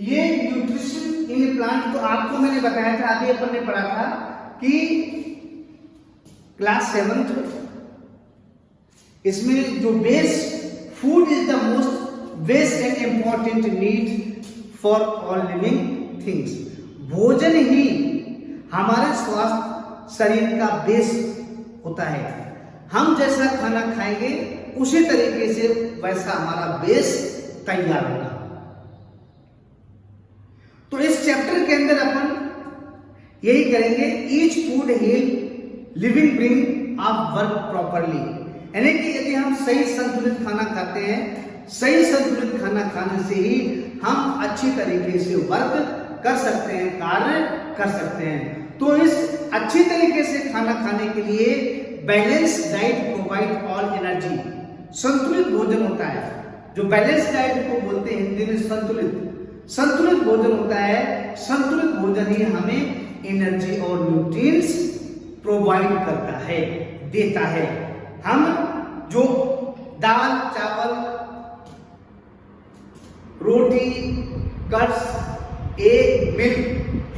ये nutrition in plant तो आपको मैंने बताया था, अभी अपन ने पढ़ा था कि क्लास 7th, इसमें जो base food is the most base and important need for all living things. भोजन ही हमारे स्वास्थ्य शरीर का बेस होता है। हम जैसा खाना खाएंगे उसी तरीके से वैसा हमारा बेस तैयार होगा। तो इस चैप्टर के अंदर अपन यही करेंगे, each food heal living bring आप वर्क प्रॉपरली, यानी कि यदि हम सही संतुलित खाना खाते हैं, सही संतुलित खाना खाने से ही हम अच्छी तरीके से वर्क कर सकते हैं, कार्य कर सकते हैं। तो इस अच्छी तरीके से खाना खाने के लिए balance diet provide all energy, संतुलित भोजन होता है। जो बैलेंस डाइट को बोलते हैं हिंदी में संतुलित भोजन होता है। संतुलित भोजन ही हमें एनर्जी और न्यूट्रिएंट्स प्रोवाइड करता है, देता है। हम जो दाल चावल रोटी कट्स एग मिल्क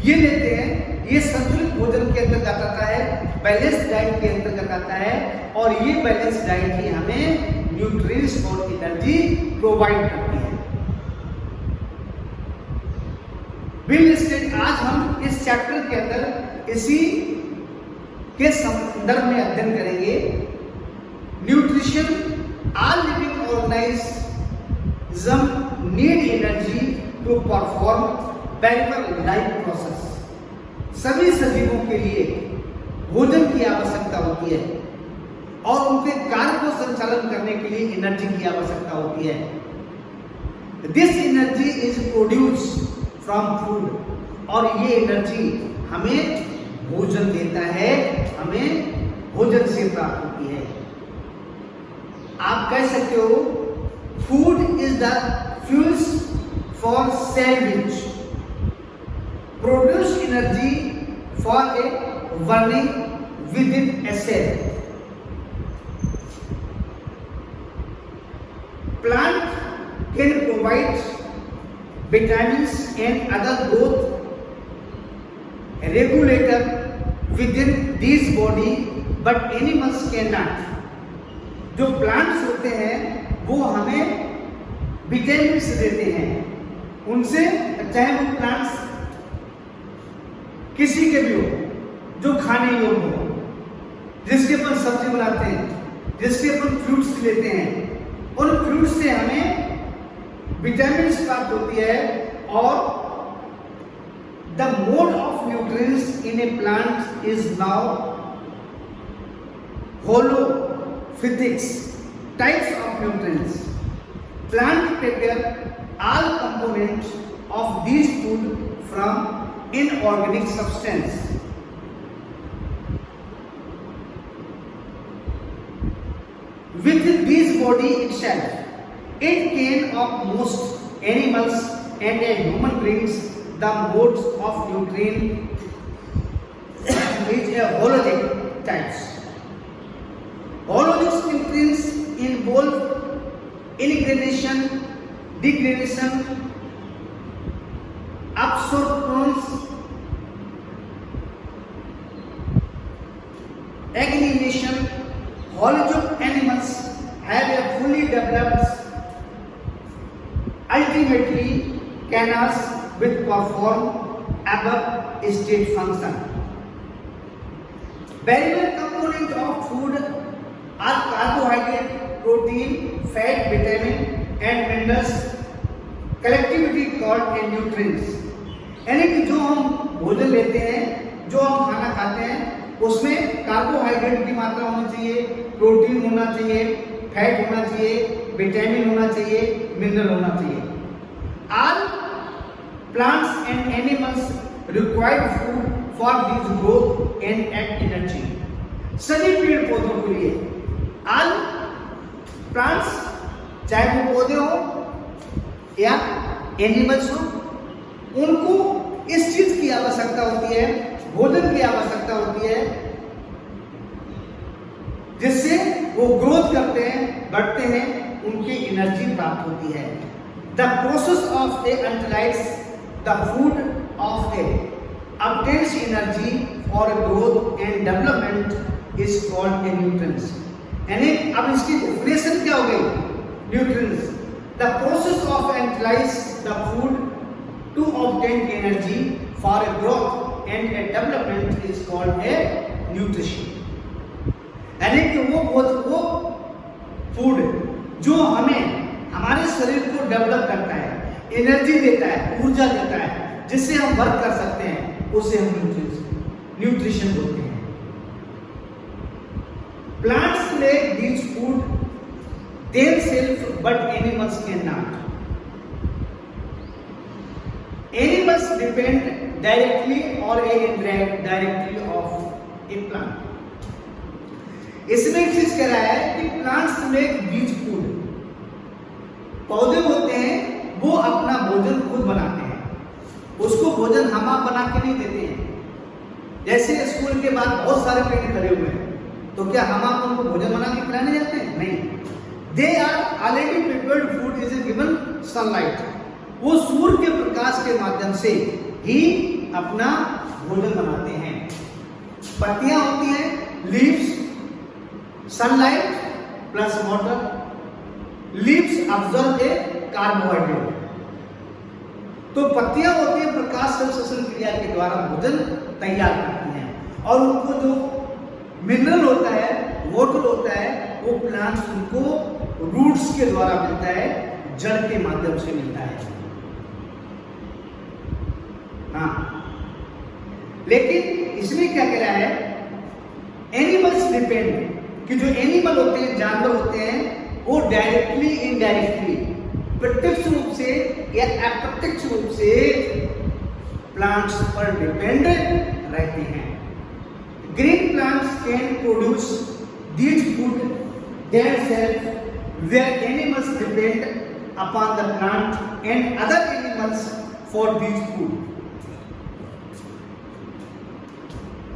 ये लेते हैं, ये संतुलित भोजन के अंतर्गत आता है, बैलेंस डाइट के अंतर्गत आता है। और ये बैलेंस डाइट ही हमें न्यूट्रिएंट्स और एनर्जी प्रोवाइड करती है। आज हम इस चैप्टर के अंदर इसी के संदर्भ में अध्ययन करेंगे। Nutrition, all living organism need energy to perform variable life process. सभी सजीवों के लिए भोजन की आवश्यकता होती है और उनके कार्य को संचालन करने के लिए एनर्जी की आवश्यकता होती है। This energy is produce from food, और ये एनर्जी हमें भोजन देता है, हमें भोजन से प्राप्त होती है। आप कह सकते हो food is the fuels for cell which produce energy for a burning with in a cell. Plant can provide vitamins and other growth regulator within these body, but animals cannot. जो प्लांट्स होते हैं वो हमें vitamins देते हैं, उनसे चाहे वो प्लांट्स किसी के भी हो, जो खाने योग्य हो, जिसके अपन सब्जी बनाते हैं, जिसके अपन फ्रूट्स लेते हैं, उन फ्रूट से हमें विटामिन प्राप्त होती है। और the mode of nutrients in a plant is now holophytics types of nutrients. Plant prepare all components of these food from inorganic substance. Within this body itself, it can of most animals and a human brings the modes of nutrient which a hologic types. Hologic nutrients involve integration, degradation, absorption, aggregation. Hologic animals have a fully developed, ultimately canals which perform above state function. Variable component of food are carbohydrate, protein, fat, vitamin and minerals, collectively called a nutrients. यानी कि जो हम भोजन लेते हैं, जो हम खाना खाते हैं, उसमें कार्बोहाइड्रेट की मात्रा होनी चाहिए, प्रोटीन होना चाहिए, फैट होना चाहिए, विटामिन होना चाहिए, मिनरल होना चाहिए। All plants and animals require food for this growth and act energy. सभी पेड़ पौधों के लिए all plants, चाहे वो पौधे हो या एनिमल्स हो, उनको इस चीज की आवश्यकता होती है, भोजन की आवश्यकता होती है, जिससे वो ग्रोथ करते हैं, बढ़ते हैं, उनकी एनर्जी प्राप्त होती है। द प्रोसेस ऑफ ए एंटलाइट्स the food of a obtains energy for growth and development is called a nutrients. यानी अब इसकी डेफिनेशन क्या हो गई? Nutrients, the process of utilize the food to obtain energy for a growth and a development is called a nutrition. यानी कि वो food जो हमें हमारे शरीर को डेवलप करता है, एनर्जी देता है, ऊर्जा देता है, जिससे हम वर्क कर सकते हैं, उसे हम न्यूट्रिशन बोलते हैं. Plants make these food themselves but animals cannot. Animals depend directly or indirectly of a plant. इसमें एक चीज कह रहा है कि प्लांट्स मेक बीज फूड, पौधे होते हैं वो अपना भोजन खुद बनाते हैं, उसको भोजन हम आप बना के नहीं देते हैं. जैसे स्कूल के बाद बहुत सारे पेड़ खड़े हुए हैं, तो क्या हम आप उनको भोजन बना के खिलाने जाते हैं? नहीं. They are already prepared food is given sunlight. वो सूर्य के प्रकाश के माध्यम से ही अपना भोजन बनाते हैं. पत्तियां होती हैं, leaves, sunlight plus water. Leaves absorb a carbohydrate. तो पत्तियां होती हैं प्रकाश संश्लेषण क्रिया के द्वारा भोजन तैयार करती हैं, और उनको जो मिनरल होता है, वाटर होता है, वो प्लांट्स उनको रूट्स के द्वारा मिलता है, जड़ के माध्यम से मिलता है. हाँ, लेकिन इसमें क्या कह रहा है? एनिमल्स डिपेंड, कि जो एनिमल होते हैं, जानवर होते हैं, वो डायरेक्टली इनडायरेक्टली, प्रत्यक्ष रूप से या अप्रत्यक्ष रूप से प्लांट्स पर डिपेंड रहते हैं. Green plants can produce these food themselves, where animals depend upon the plant and other animals for these food.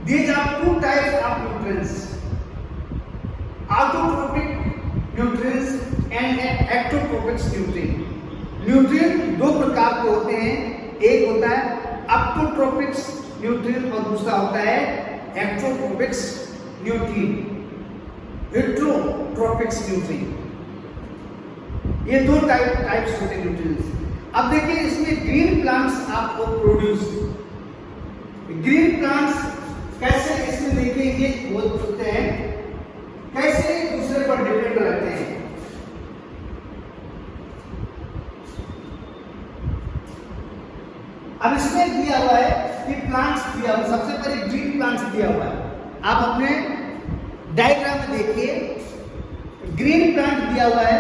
These are two types of nutrients: autotrophic nutrients and ectotrophic nutrients. Nutrient दो प्रकार के होते हैं, एक होता है autotrophic nutrient और दूसरा होता है एक्टोट्रोपिक न्यूट्रिएंट. हेट्रोट्रोपिक न्यूट्रिएंट, ये दो टाइप्स होते हैं न्यूट्रिएंट्स. अब देखिए इसमें ग्रीन प्लांट्स आपको प्रोड्यूस, ग्रीन प्लांट्स कैसे, इसमें देखिए ये बोलते हैं कैसे एक दूसरे पर डिपेंड रहते हैं. अब इसमें दिया हुआ है कि प्लांट्स दिया हुआ, सबसे पहले ग्रीन प्लांट्स दिया हुआ है. आप अपने डायग्राम में देखिए, ग्रीन प्लांट दिया हुआ है.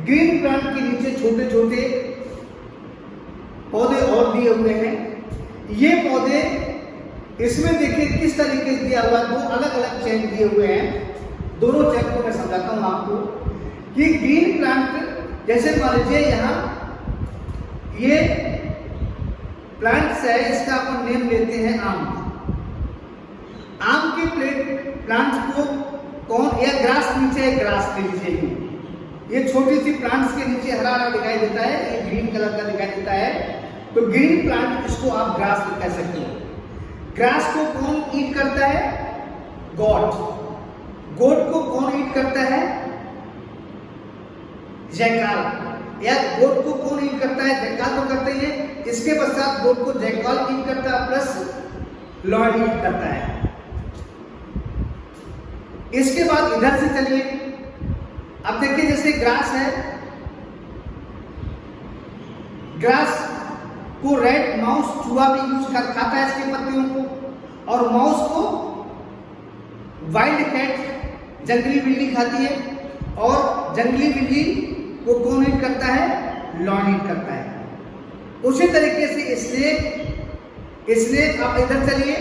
ग्रीन प्लांट के नीचे छोटे छोटे पौधे और दिए हुए हैं. ये पौधे इसमें देखिए किस तरीके से दिया हुआ है, दो अलग अलग चेन दिए हुए हैं. दोनों चेन को मैं समझाता हूं आपको कि ग्रीन प्लांट, जैसे मान लीजिए यहाँ ये प्लांट्स है, इसका अपन नेम लेते हैं आम. आम के प्लांट को कौन, या ग्रास नीचे है, ग्रास के नीचे ये छोटी सी प्लांट्स के नीचे हरा हरा दिखाई देता है, ये ग्रीन कलर का दिखाई देता है, तो ग्रीन प्लांट, इसको आप ग्रास कह सकते हो. ग्रास को कौन ईट करता है? गोट. गोट को कौन ईट करता है? जैकाल. या गोट को कौन ईट करता है? जैकाल तो करते ही है. इसके पश्चात गोट को जैकाल ईट करता है प्लस लॉयन ईट करता है. इसके बाद इधर से चलिए, अब देखिए जैसे ग्रास है, ग्रास को रेड माउस चूहा भी यूज कर खाता है इसके पत्तियों को, और माउस को वाइल्ड कैट जंगली बिल्ली खाती है, और जंगली बिल्ली को कौन ईट करता है? लॉयन ईट करता है. उसी तरीके से स्नेक आप इधर चलिए,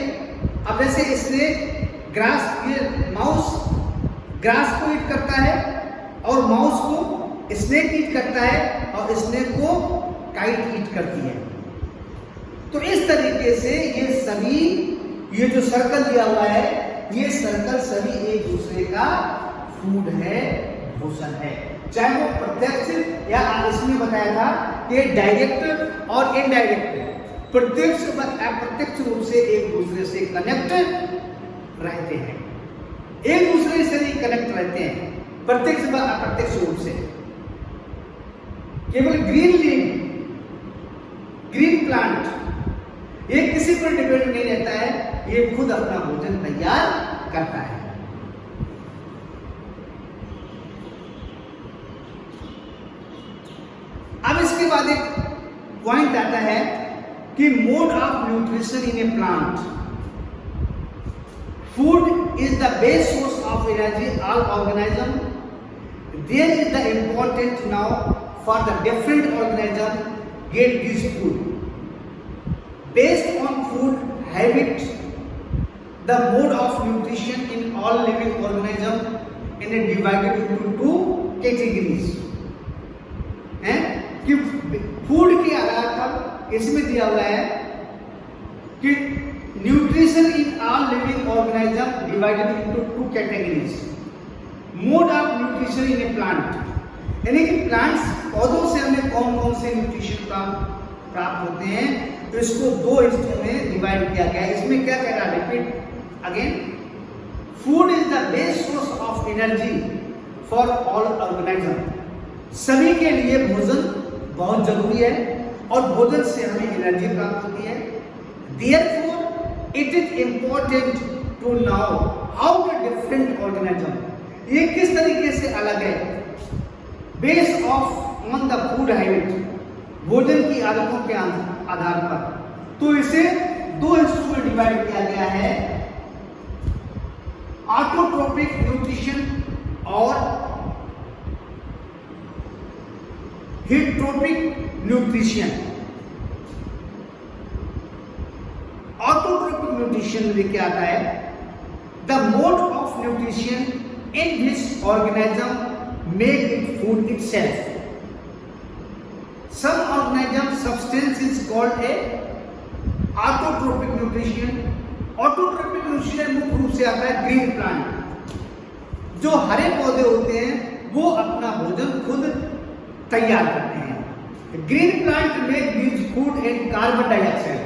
अब जैसे स्नेक ग्रास, ये माउस ग्रास को ईट करता है और माउस को स्नेक ईट करता है, और स्नेक को काइट ईट करती है. तो इस तरीके से ये सभी, ये जो सर्कल दिया हुआ है, ये सर्कल सभी एक दूसरे का फूड है, भोजन है, चाहे वो प्रत्यक्ष, या इसमें बताया था कि डायरेक्ट और इनडायरेक्ट प्रत्यक्ष व अप्रत्यक्ष रूप से एक दूसरे से कनेक्ट रहते हैं, एक दूसरे से नहीं कनेक्ट रहते हैं प्रत्यक्ष व अप्रत्यक्ष रूप से। केवल ग्रीन लीफ, ग्रीन प्लांट ये किसी पर डिपेंड नहीं रहता है, ये खुद अपना भोजन तैयार करता है। अब इसके बाद एक पॉइंट आता है कि mode of nutrition in a plant. Food is the base source of energy all organism. There is the important now for the different organism get this food. Based on food habit, the mode of nutrition in all living organisms is divided into two categories. हैं कि food के आधार पर इसमें दिया हुआ है कि nutrition in all living organism divided into two categories. Mode of nutrition in a plant, यानी कि प्लांट्स पौधों से हमें कौन कौन से न्यूट्रिशन प्राप्त होते हैं, तो इसको दो हिस्सों में डिवाइड किया गया है। इसमें क्या कह रहा है, repeat again, food is the base source of energy for all organism. सभी के लिए भोजन बहुत जरूरी है और भोजन से हमें एनर्जी प्राप्त होती है। Therefore it is important to know how the different organism, ये किस तरीके से अलग है, based on the food habit, भोजन की आदतों के आधार पर। तो इसे दो हिस्सों में डिवाइड किया गया है, ऑटोट्रोपिक न्यूट्रिशन और हीटरोपिक न्यूट्रिशन। ऑटोट्रोपिक न्यूट्रिशन में क्या आता है, the mode of nutrition in this organism make it food itself. Some organism substance is called a autotrophic nutrition. Autotrophic nutrition मुख्य रूप से आता है ग्रीन प्लांट। जो हरे पौधे होते हैं वो अपना भोजन खुद तैयार करते हैं। ग्रीन प्लांट में gives food and carbon dioxide,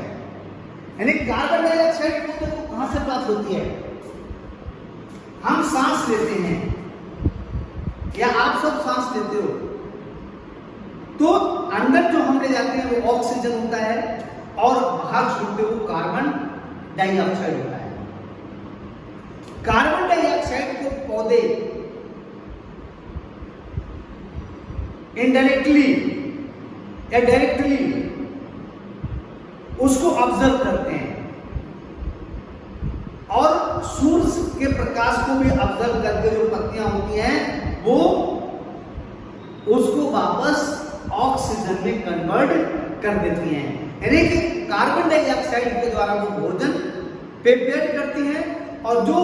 यानी कार्बन डाइऑक्साइड पौधे को कहां से प्राप्त होती है, हम सांस लेते हैं या आप सब सांस लेते हो, तो अंदर जो हम ले जाते हैं वो ऑक्सीजन होता है और बाहर छोड़ते हो कार्बन डाइऑक्साइड होता है। कार्बन डाइऑक्साइड को पौधे इनडायरेक्टली या डायरेक्टली उसको ऑब्जर्व करते हैं और सूर्य के प्रकाश को भी ऑब्जर्व करके जो पत्तियां होती हैं वो उसको वापस ऑक्सीजन में कन्वर्ट कर देती हैं। यानी कि कार्बन डाइऑक्साइड के द्वारा वो भोजन प्रिपेयर करती हैं और जो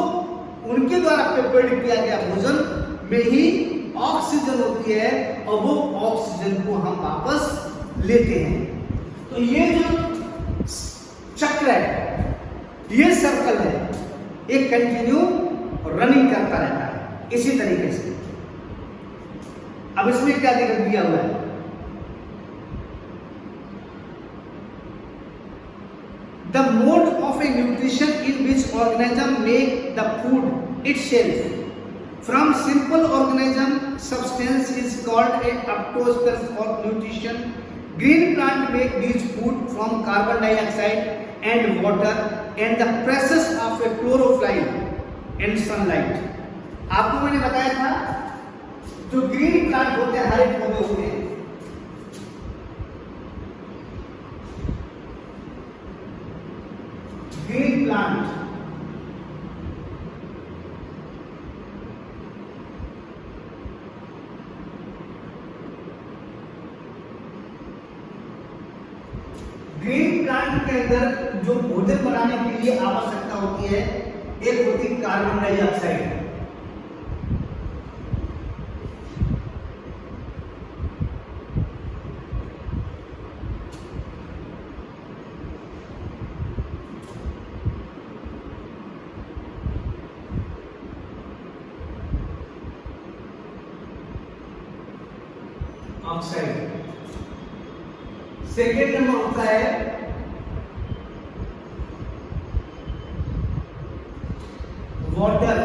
उनके द्वारा प्रिपेयर किया गया भोजन में ही ऑक्सीजन होती है और वो ऑक्सीजन को हम वापस लेते हैं। तो ये जो चक्र है, ये सर्कल है, ये कंटिन्यू रनिंग करता रहता है इसी तरीके से। अब इसमें क्या दिया हुआ है, the mode of a nutrition in which organism make the food itself from simple organism substance is called a अपटोस्पेस of nutrition. Green plant make this food from carbon dioxide and water and the process of a chlorophyll and sunlight. आपको मैंने बताया था जो green plant होते हैं, हरे पौधे होते हैं, ग्रीन प्लांट ग्रीन प्लांट के अंदर जो भोजन बनाने के लिए आवश्यकता होती है, एक होती है carbon dioxide. Oxide second number होता है वाटर।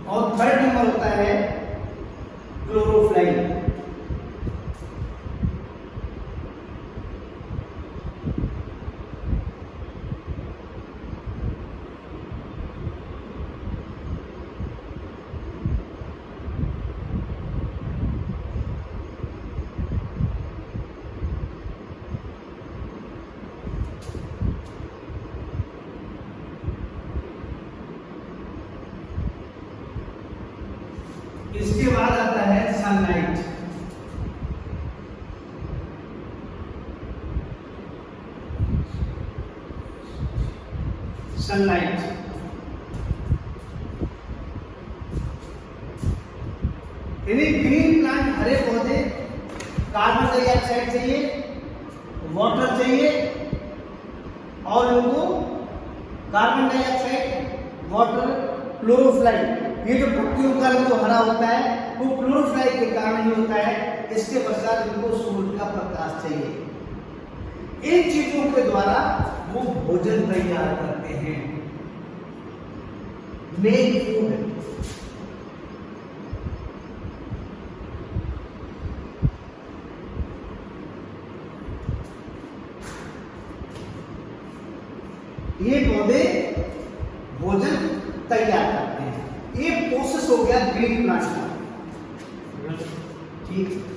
और थर्ड नंबर होता है क्लोरोफ्लाइन। इसके बाद आता है सनलाइट। सनलाइट यानी ग्रीन प्लांट, हरे पौधे, कार्बन डाइऑक्साइड चाहिए, वाटर चाहिए, और उनको कार्बन डाइऑक्साइड, वाटर, क्लोरोफ्लाइन, ये जो पत्तियों का रंग जो हरा होता है वो क्लोरोफ्लाइन के कारण ही होता है। इसके पश्चात इनको सूर्य का प्रकाश चाहिए। इन चीजों के द्वारा वो भोजन तैयार करते हैं, मेन फूड। ये पौधे भोजन तैयार करते हैं। ये प्रोसेस हो गया ग्रीन प्लांट का। ठीक।